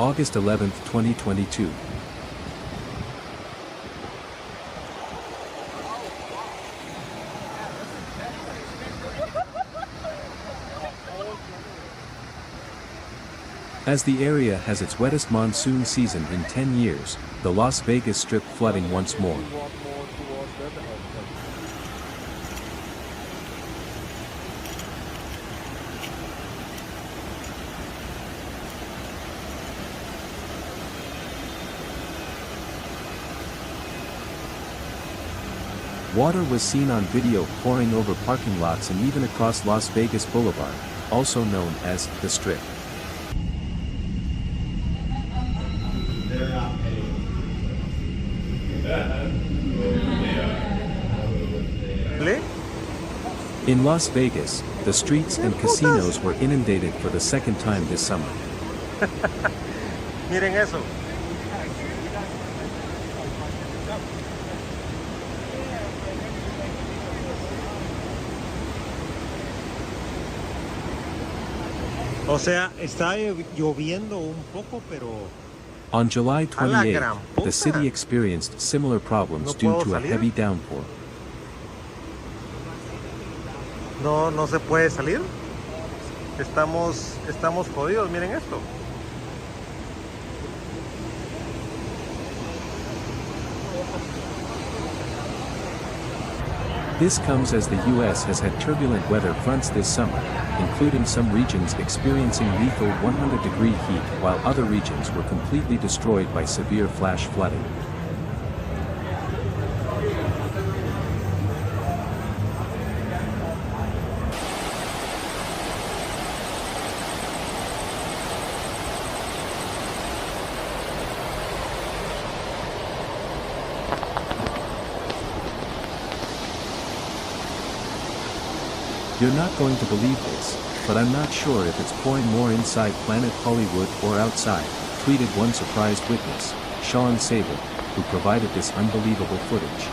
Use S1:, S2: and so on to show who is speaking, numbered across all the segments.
S1: August 11, 2022. As the area has its wettest monsoon season in 10 years, the Las Vegas Strip flooding once more. Water was seen on video pouring over parking lots and even across Las Vegas Boulevard, also known as the Strip. In Las Vegas, the streets and casinos were inundated for the second time this summer.
S2: Miren eso. O sea, está lloviendo un poco, pero...
S1: On July 28, the city experienced similar problems due to a heavy downpour.
S2: No se puede salir. Estamos jodidos, miren esto.
S1: This comes as the U.S. has had turbulent weather fronts this summer, including some regions experiencing lethal 100-degree heat while other regions were completely destroyed by severe flash flooding. You're not going to believe this, but I'm not sure if it's pouring more inside Planet Hollywood or outside, tweeted one surprised witness, Sean Sable, who provided this unbelievable footage.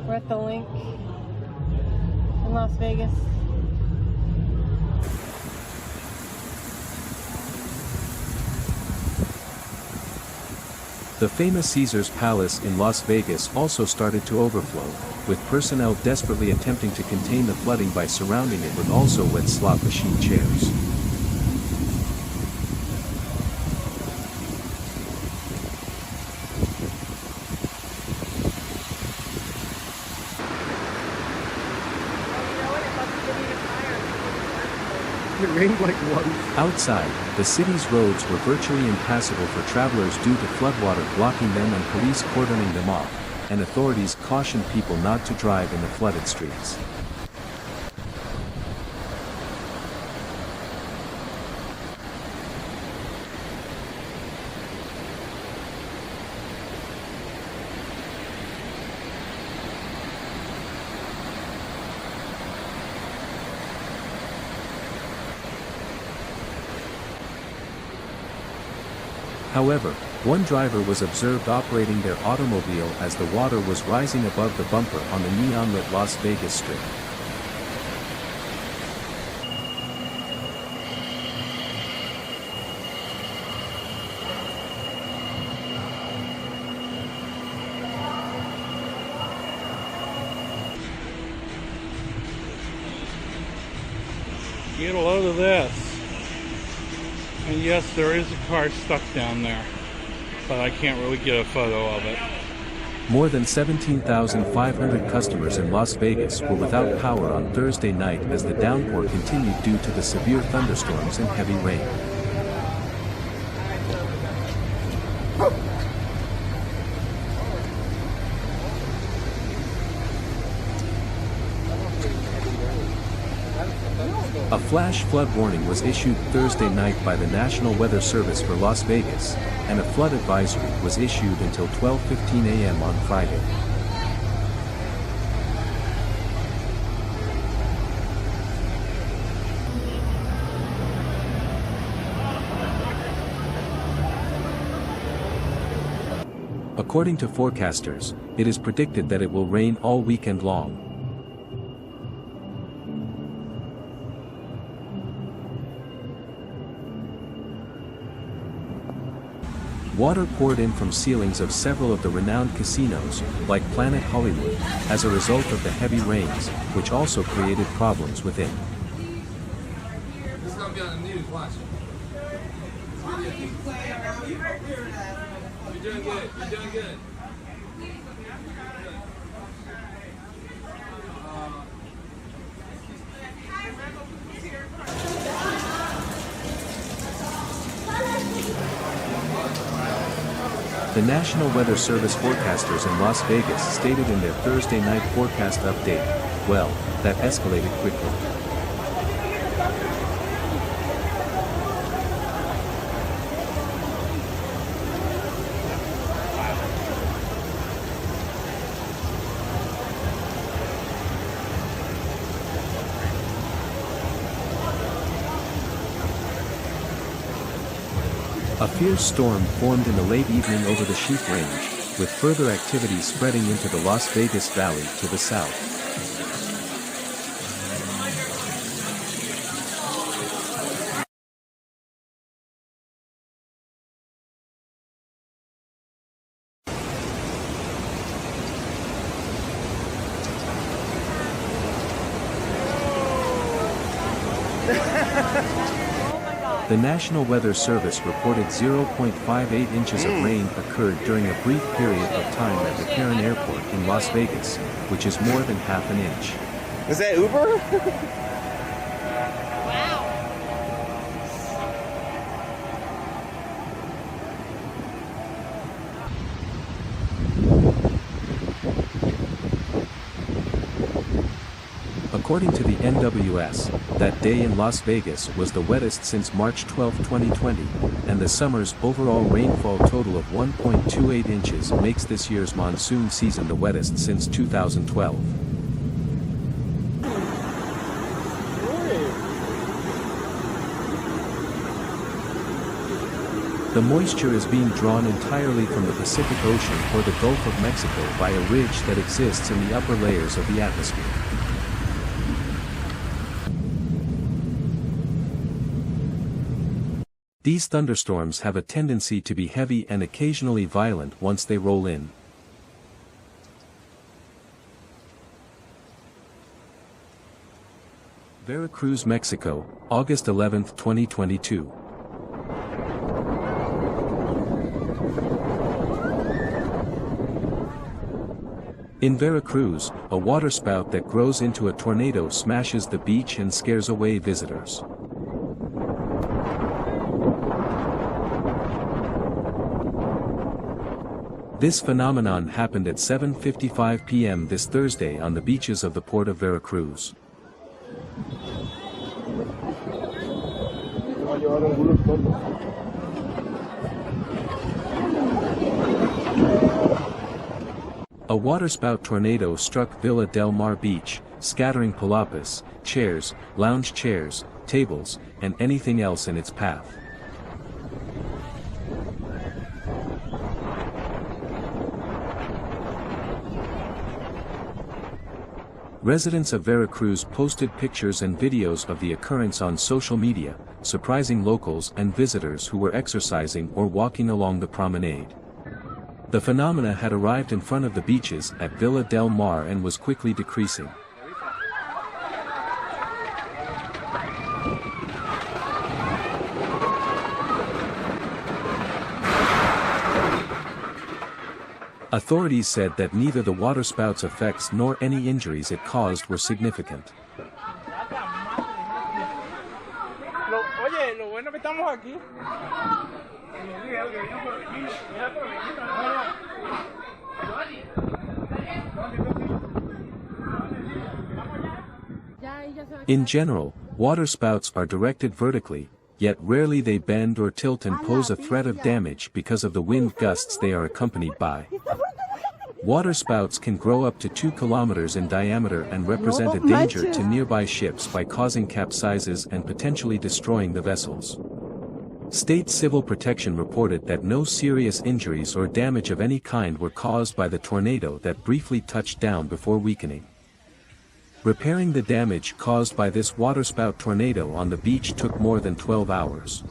S3: We're at the link in Las Vegas.
S1: The famous Caesar's Palace in Las Vegas also started to overflow, with personnel desperately attempting to contain the flooding by surrounding it with also wet slot machine chairs.
S2: It rained like once.
S1: Outside, the city's roads were virtually impassable for travelers due to floodwater blocking them and police cordoning them off, and authorities cautioned people not to drive in the flooded streets. However, one driver was observed operating their automobile as the water was rising above the bumper on the neon-lit Las Vegas Strip.
S4: Get a load of this. And yes, there is a car stuck down there, but I can't really get a photo of it.
S1: More than 17,500 customers in Las Vegas were without power on Thursday night as the downpour continued due to the severe thunderstorms and heavy rain. A flash flood warning was issued Thursday night by the National Weather Service for Las Vegas, and a flood advisory was issued until 12:15 a.m. on Friday. According to forecasters, it is predicted that it will rain all weekend long. Water poured in from ceilings of several of the renowned casinos, like Planet Hollywood, as a result of the heavy rains, which also created problems within.
S5: This is gonna be on the news, watch. You're doing good, you're doing good.
S1: The National Weather Service forecasters in Las Vegas stated in their Thursday night forecast update, well, that escalated quickly. A fierce storm formed in the late evening over the Sheep Range, with further activity spreading into the Las Vegas Valley to the south. The National Weather Service reported 0.58 inches of rain occurred during a brief period of time at McCarran Airport in Las Vegas, which is more than half an inch.
S6: Is that Uber?
S1: According to the NWS, that day in Las Vegas was the wettest since March 12, 2020, and the summer's overall rainfall total of 1.28 inches makes this year's monsoon season the wettest since 2012. The moisture is being drawn entirely from the Pacific Ocean or the Gulf of Mexico by a ridge that exists in the upper layers of the atmosphere. These thunderstorms have a tendency to be heavy and occasionally violent once they roll in. Veracruz, Mexico, August 11, 2022. In Veracruz, a waterspout that grows into a tornado smashes the beach and scares away visitors. This phenomenon happened at 7:55 p.m. this Thursday on the beaches of the port of Veracruz. A waterspout tornado struck Villa del Mar Beach, scattering palapas, chairs, lounge chairs, tables, and anything else in its path. Residents of Veracruz posted pictures and videos of the occurrence on social media, surprising locals and visitors who were exercising or walking along the promenade. The phenomena had arrived in front of the beaches at Villa del Mar and was quickly decreasing. Authorities said that neither the waterspout's effects nor any injuries it caused were significant. In general, waterspouts are directed vertically, yet rarely they bend or tilt and pose a threat of damage because of the wind gusts they are accompanied by. Waterspouts can grow up to 2 kilometers in diameter and represent a danger to nearby ships by causing capsizes and potentially destroying the vessels. State Civil Protection reported that no serious injuries or damage of any kind were caused by the tornado that briefly touched down before weakening. Repairing the damage caused by this waterspout tornado on the beach took more than 12 hours.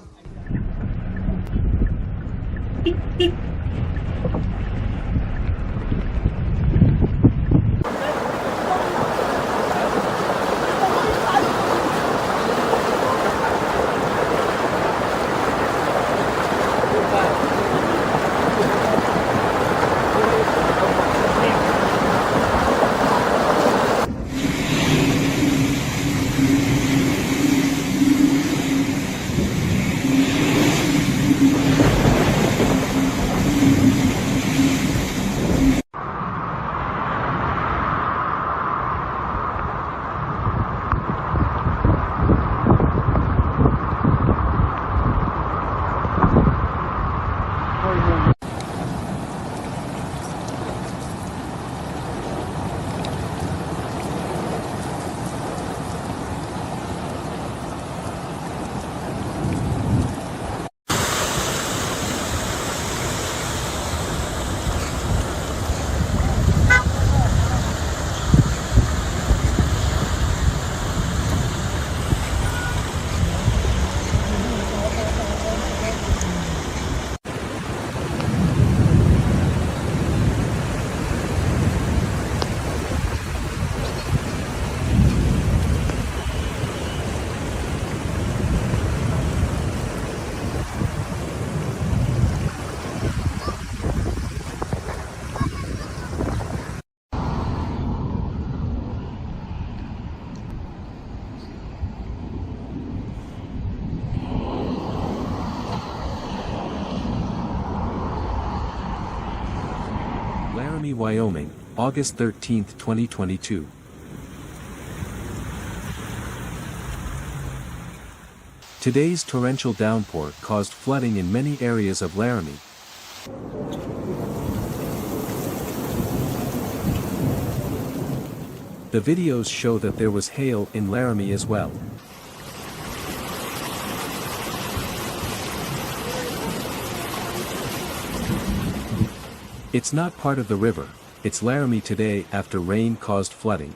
S1: Laramie, Wyoming, August 13, 2022. Today's torrential downpour caused flooding in many areas of Laramie. The videos show that there was hail in Laramie as well. It's not part of the river, it's Laramie today after rain caused flooding.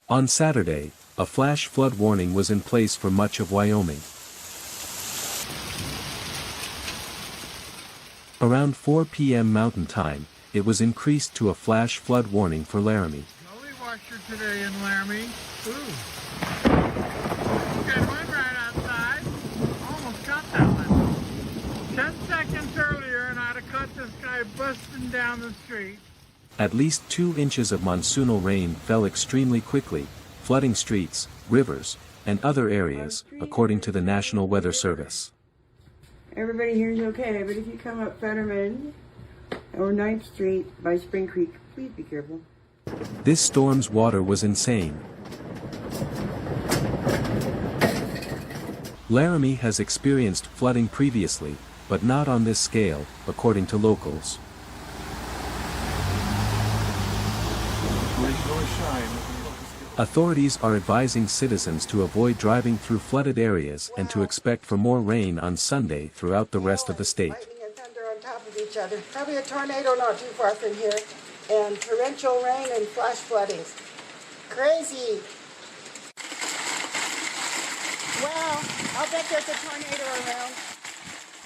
S1: On Saturday, a flash flood warning was in place for much of Wyoming. Around 4 p.m. Mountain Time, it was increased to a flash flood warning for Laramie.
S6: Gully washer today in Laramie. Ooh. Got one right outside. Almost got that one. 10 seconds earlier and I'd have caught this guy busting down the street.
S1: At least 2 inches of monsoonal rain fell extremely quickly, flooding streets, rivers, and other areas, according to the National Weather Service.
S7: Everybody here is okay, but if you come up Fetterman or 9th Street by Spring Creek, please be careful.
S1: This storm's water was insane. Laramie has experienced flooding previously, but not on this scale, according to locals. Authorities are advising citizens to avoid driving through flooded areas and to expect for more rain on Sunday throughout the rest of the state.
S7: Lightning and thunder on top of each other. Probably a tornado not too far from here. And torrential rain and flash floodings. Crazy. Well, I'll bet there's a tornado around.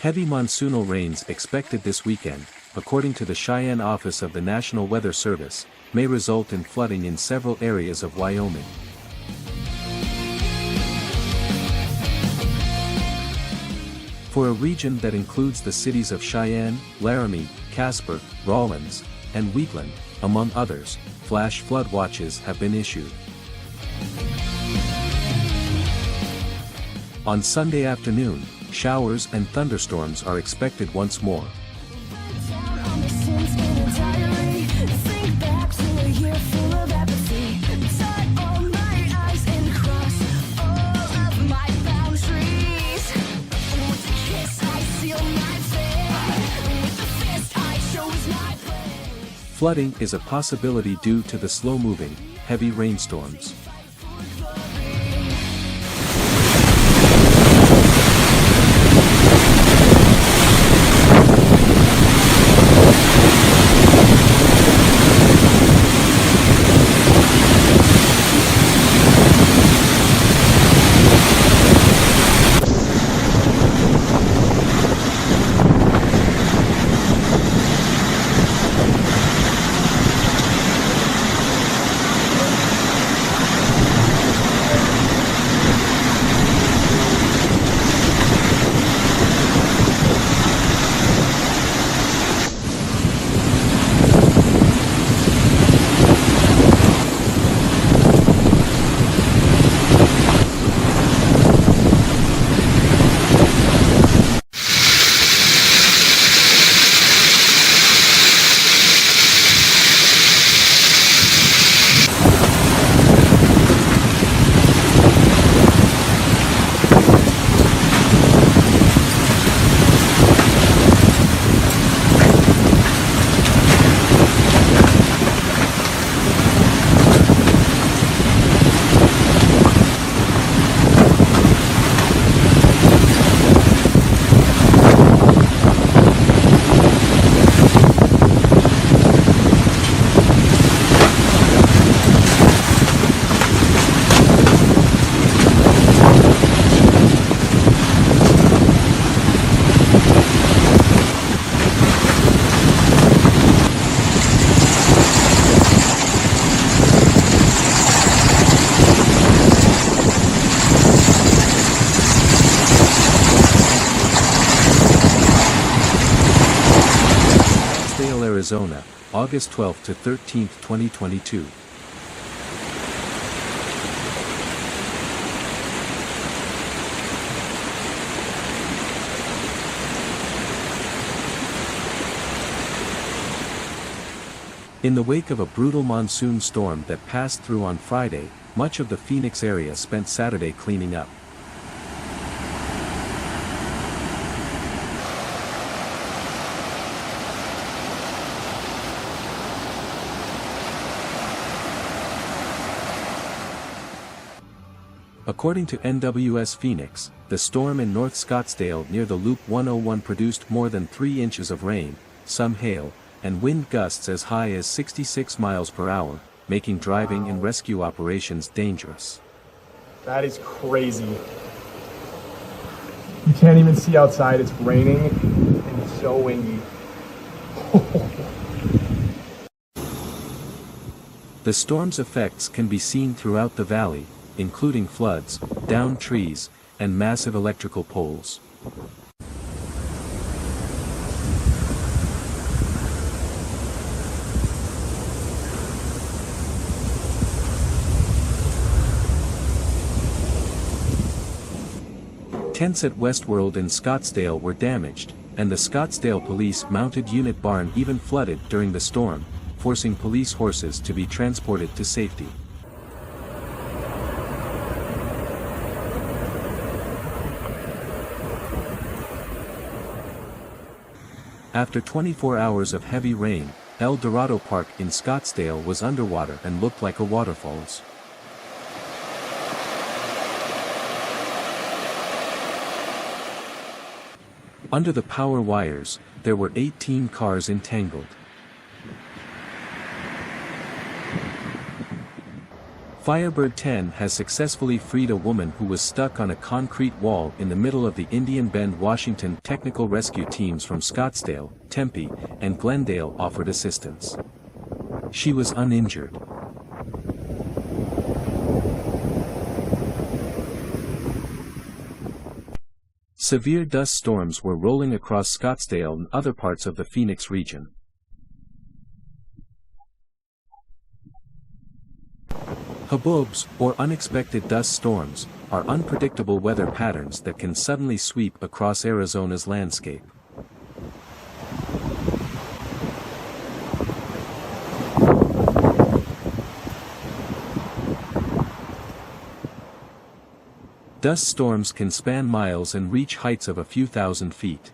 S1: Heavy monsoonal rains expected this weekend, according to the Cheyenne office of the National Weather Service, may result in flooding in several areas of Wyoming. For a region that includes the cities of Cheyenne, Laramie, Casper, Rawlins, and Wheatland, among others, flash flood watches have been issued. On Sunday afternoon, showers and thunderstorms are expected once more. Flooding is a possibility due to the slow-moving, heavy rainstorms. Arizona, August 12 to 13, 2022. In the wake of a brutal monsoon storm that passed through on Friday, much of the Phoenix area spent Saturday cleaning up. According to NWS Phoenix, the storm in North Scottsdale near the Loop 101 produced more than 3 inches of rain, some hail, and wind gusts as high as 66 miles per hour, making driving and rescue operations dangerous.
S8: That is crazy. You can't even see outside, it's raining and it's so windy.
S1: The storm's effects can be seen throughout the valley, including floods, downed trees, and massive electrical poles. Tents at Westworld in Scottsdale were damaged, and the Scottsdale Police Mounted Unit barn even flooded during the storm, forcing police horses to be transported to safety. After 24 hours of heavy rain, El Dorado Park in Scottsdale was underwater and looked like a waterfalls. Under the power wires, there were 18 cars entangled. Firebird 10 has successfully freed a woman who was stuck on a concrete wall in the middle of the Indian Bend, Washington. Technical rescue teams from Scottsdale, Tempe, and Glendale offered assistance. She was uninjured. Severe dust storms were rolling across Scottsdale and other parts of the Phoenix region. Haboobs, or unexpected dust storms, are unpredictable weather patterns that can suddenly sweep across Arizona's landscape. Dust storms can span miles and reach heights of a few thousand feet.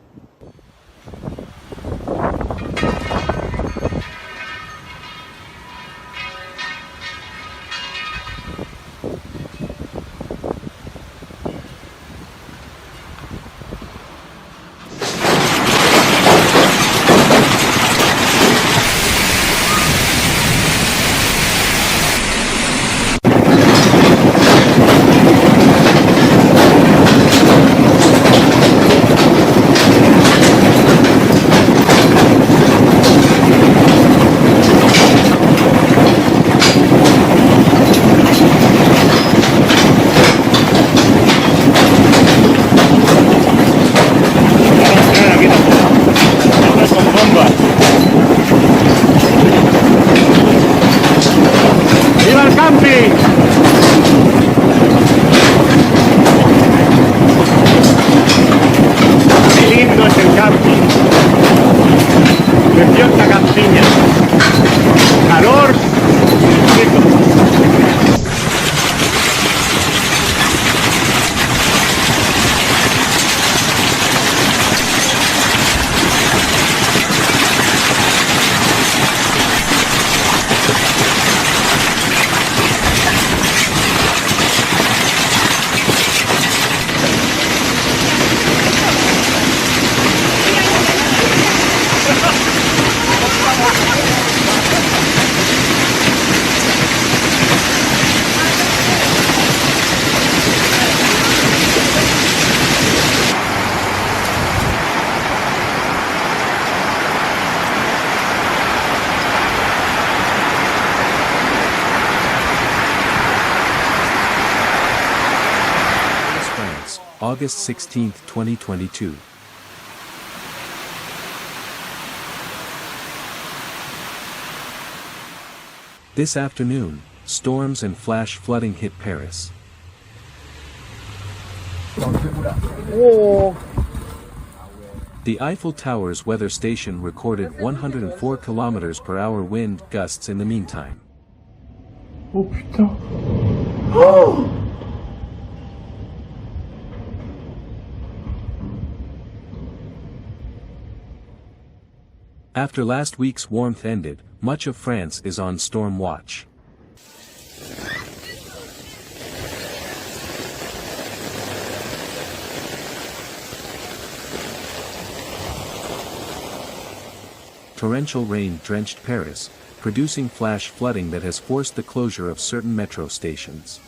S1: August 16, 2022. This afternoon, storms and flash flooding hit Paris. The Eiffel Tower's weather station recorded 104 km/h wind gusts in the meantime.
S8: Oh putain.
S1: After last week's warmth ended, much of France is on storm watch. Torrential rain drenched Paris, producing flash flooding that has forced the closure of certain metro stations.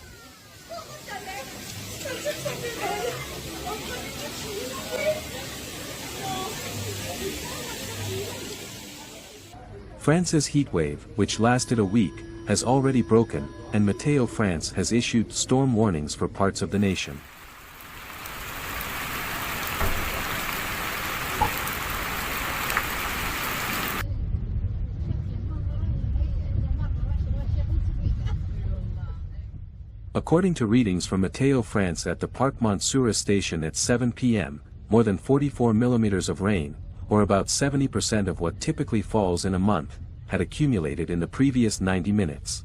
S1: France's heatwave, which lasted a week, has already broken, and Meteo France has issued storm warnings for parts of the nation. According to readings from Meteo France at the Parc Montsouris station at 7 p.m., more than 44 millimeters of rain, or about 70% of what typically falls in a month, had accumulated in the previous 90 minutes.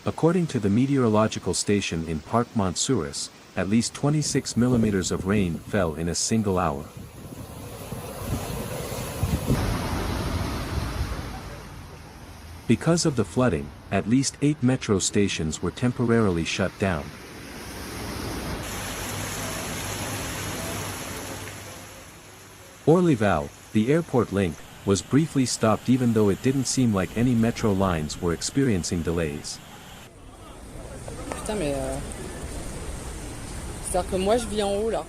S1: According to the meteorological station in Parc Montsouris, at least 26 millimeters of rain fell in a single hour. Because of the flooding, at least 8 metro stations were temporarily shut down. Orlyval, the airport link, was briefly stopped even though it didn't seem like any metro lines were experiencing delays.
S3: Putain, mais c'est-à-dire que moi je vis en haut là.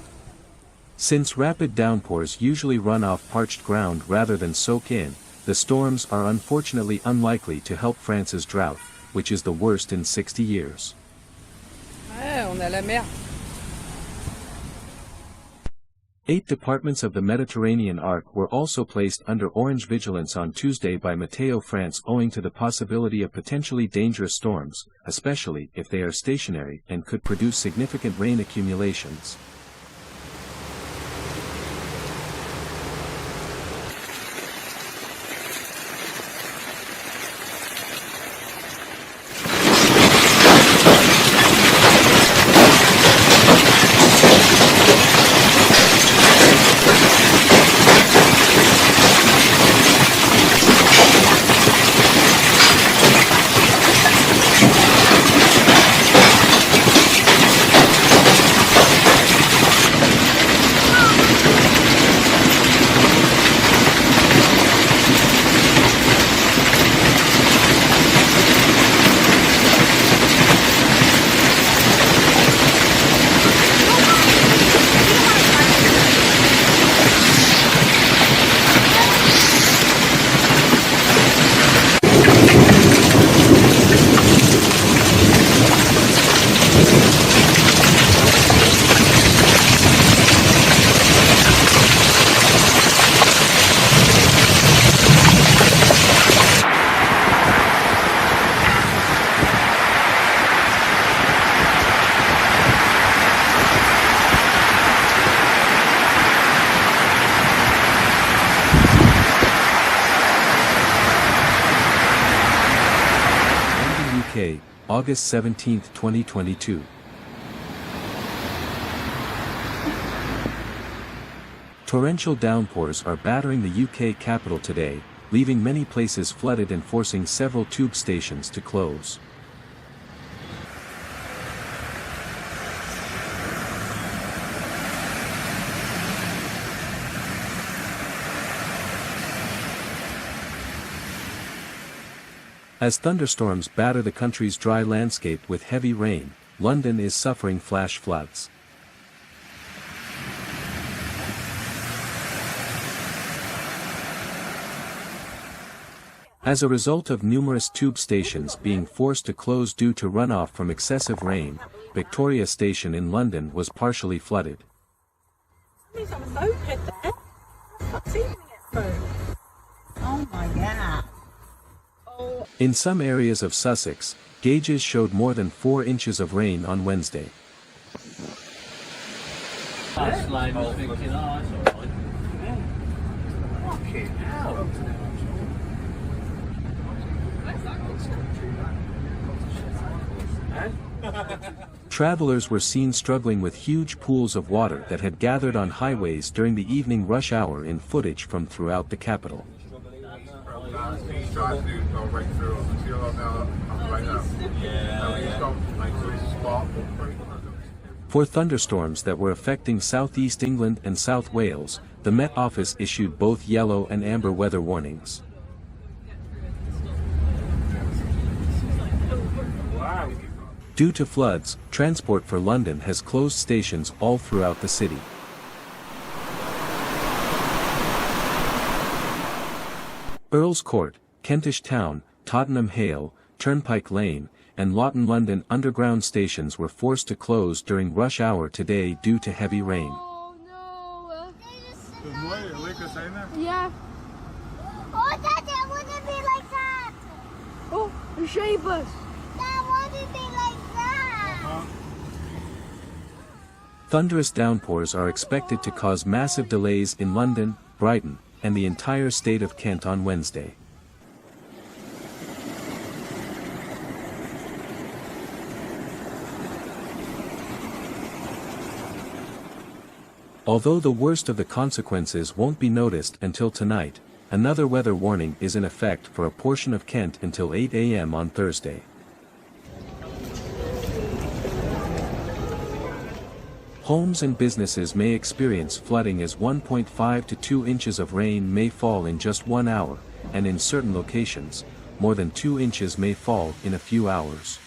S1: Since rapid downpours usually run off parched ground rather than soak in, the storms are unfortunately unlikely to help France's drought, which is the worst in 60 years.
S3: Ouais, on a la mer.
S1: 8 departments of the Mediterranean arc were also placed under orange vigilance on Tuesday by Meteo France owing to the possibility of potentially dangerous storms, especially if they are stationary and could produce significant rain accumulations. UK, August 17, 2022. Torrential downpours are battering the UK capital today, leaving many places flooded and forcing several tube stations to close. As thunderstorms batter the country's dry landscape with heavy rain, London is suffering flash floods. As a result of numerous tube stations being forced to close due to runoff from excessive rain, Victoria Station in London was partially flooded.
S7: Oh my God.
S1: In some areas of Sussex, Gauges showed more than 4 inches of rain on Wednesday.
S9: Slide was thinking, oh, that's alright. Fucking hell.
S1: Travelers were seen struggling with huge pools of water that had gathered on highways during the evening rush hour in footage from throughout the capital. For thunderstorms that were affecting southeast England and South Wales, the Met Office issued both yellow and amber weather warnings. Due to floods, Transport for London has closed stations all throughout the city. Earl's Court, Kentish Town, Tottenham Hale, Turnpike Lane, and Lawton London Underground stations were forced to close during rush hour today due to heavy rain.
S3: Oh no. Yeah.
S10: Oh, Dad, it wouldn't be like that.
S3: Oh, the shape us.
S10: That wouldn't be like that.
S1: Thunderous downpours are expected to cause massive delays in London, Brighton, and the entire state of Kent on Wednesday. Although the worst of the consequences won't be noticed until tonight, another weather warning is in effect for a portion of Kent until 8 a.m. on Thursday. Homes and businesses may experience flooding as 1.5 to 2 inches of rain may fall in just 1 hour, and in certain locations, more than 2 inches may fall in a few hours.